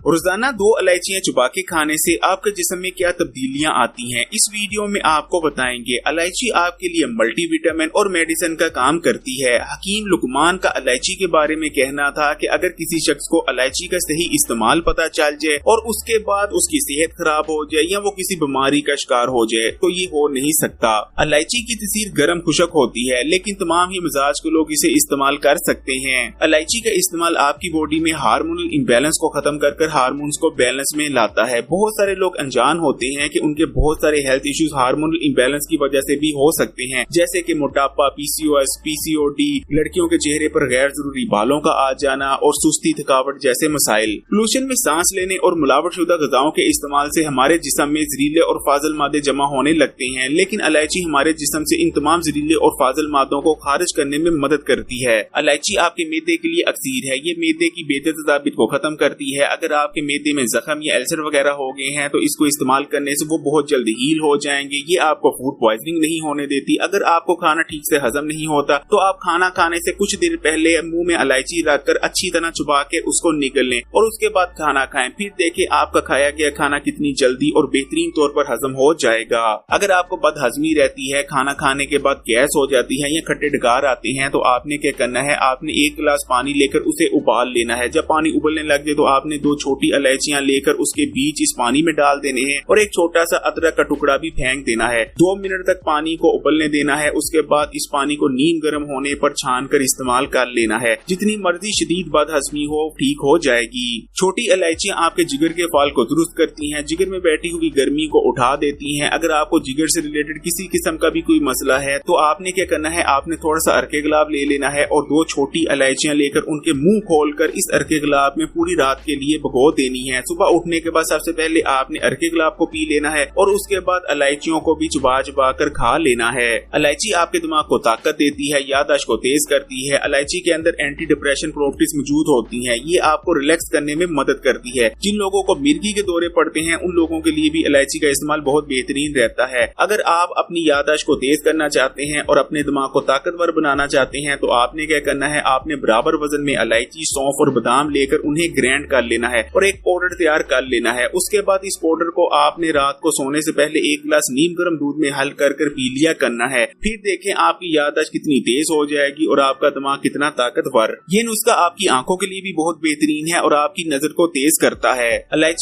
रोजाना 2 इलायचियां चुबा के खाने से आपके जिस्म में क्या तब्दीलियां आती हैं, इस वीडियो में आपको बताएंगे। इलायची आपके लिए मल्टीविटामिन और मेडिसिन का काम करती है। हकीम लुकमान का इलायची के बारे में कहना था कि अगर किसी शख्स को इलायची का सही इस्तेमाल पता चल जाए और उसके बाद उसकी सेहत खराब हो जाए या वो किसी बीमारी का शिकार हो जाए तो ये हो नहीं सकता। इलायची की तसीर गर्म खुशक होती है, लेकिन तमाम ही मिजाज के लोग इसे इस्तेमाल कर सकते हैं। इलायची का इस्तेमाल आपकी बॉडी में हार्मोनल इम्बैलेंस को खत्म कर हार्मोन्स को बैलेंस में लाता है। बहुत सारे लोग अनजान होते हैं कि उनके बहुत सारे हेल्थ इश्यूज हार्मोनल इम्बैलेंस की वजह से भी हो सकते हैं, जैसे कि मोटापा, पीसीओएस, पीसीओडी, लड़कियों के चेहरे पर गैर जरूरी बालों का आ जाना और सुस्ती, थकावट जैसे मसाइल। पोल्यूशन में सांस लेने और मिलावटशुदा गजाओं के इस्तेमाल से हमारे जिस्म में जहरीले और फाजिल मादे जमा होने लगते हैं, लेकिन इलायची हमारे जिस्म से इन तमाम जहरीले और फाजिल मादों को खारिज करने में मदद करती है। इलायची आपके मैदे के लिए अक्सीर है। ये मैदे की बेतज़ाबियत को खत्म करती है। अगर आपके मैदे में जख्म या अल्सर वगैरह हो गए हैं तो इसको इस्तेमाल करने से वो बहुत जल्दी हील हो जाएंगे। ये आपको फूड पॉइजनिंग नहीं होने देती। अगर आपको खाना ठीक से हजम नहीं होता तो आप खाना खाने से कुछ देर पहले मुंह में इलायची रखकर अच्छी तरह चुबा के उसको निगल लें और उसके बाद खाना खाएं। फिर देखें आपका खाया गया खाना कितनी जल्दी और बेहतरीन तौर पर हजम हो जाएगा। अगर आपको बदहजमी रहती है, खाना खाने के बाद गैस हो जाती है या खट्टे डकार आते हैं तो आपने क्या करना है, आपने 1 गिलास पानी लेकर उसे उबाल लेना है। जब पानी उबलने लग जाए तो आपने 2 छोटी इलायचियां लेकर उसके बीच इस पानी में डाल देने हैं और एक छोटा सा अदरक का टुकड़ा भी फेंक देना है। 2 मिनट तक पानी को उबलने देना है। उसके बाद इस पानी को नीम गर्म होने पर छान कर इस्तेमाल कर लेना है। जितनी मर्जी शदीद बदहजमी हो ठीक हो जाएगी। छोटी इलायचियां आपके जिगर के फाल को दुरुस्त करती हैं, जिगर में बैठी हुई गर्मी को उठा देती हैं। अगर आपको जिगर से रिलेटेड किसी किस्म का भी कोई मसला है तो आपने क्या करना है, आपने थोड़ा सा अर्के गुलाब ले लेना है और 2 छोटी इलायचियां लेकर उनके मुंह खोलकर इस अर्के गुलाब में पूरी रात के लिए भिगो देनी है। सुबह उठने के बाद सबसे पहले आपने अर्के गुलाब को पी लेना है और उसके बाद इलायचियों को भी चबा चबा कर खा लेना है। इलायची आपके दिमाग को ताकत देती है, याददाश्त को तेज करती है। इलायची के अंदर एंटी डिप्रेशन प्रॉपर्टीज मौजूद होती हैं। ये आपको रिलैक्स करने में मदद करती है। जिन लोगों को मिर्गी के दौरे पड़ते हैं उन लोगों के लिए भी इलायची का इस्तेमाल बहुत बेहतरीन रहता है। अगर आप अपनी याददाश्त को तेज करना चाहते हैं और अपने दिमाग को ताकतवर बनाना चाहते हैं तो आपने क्या करना है, आपने बराबर वजन में इलायची, सौंफ और बादाम लेकर उन्हें ग्राइंड कर लेना है और एक पाउडर तैयार कर लेना है। उसके बाद इस पाउडर को आपने रात को सोने से पहले 1 गिलास नीम गर्म दूध में हल कर पी लिया करना है। फिर देखें आपकी याददाश्त कितनी तेज हो जाएगी और आपका दिमाग कितना ताकतवर। ये नुस्खा आपकी आंखों के लिए भी बहुत बेहतरीन है और आपकी नजर को तेज करता है। इलायची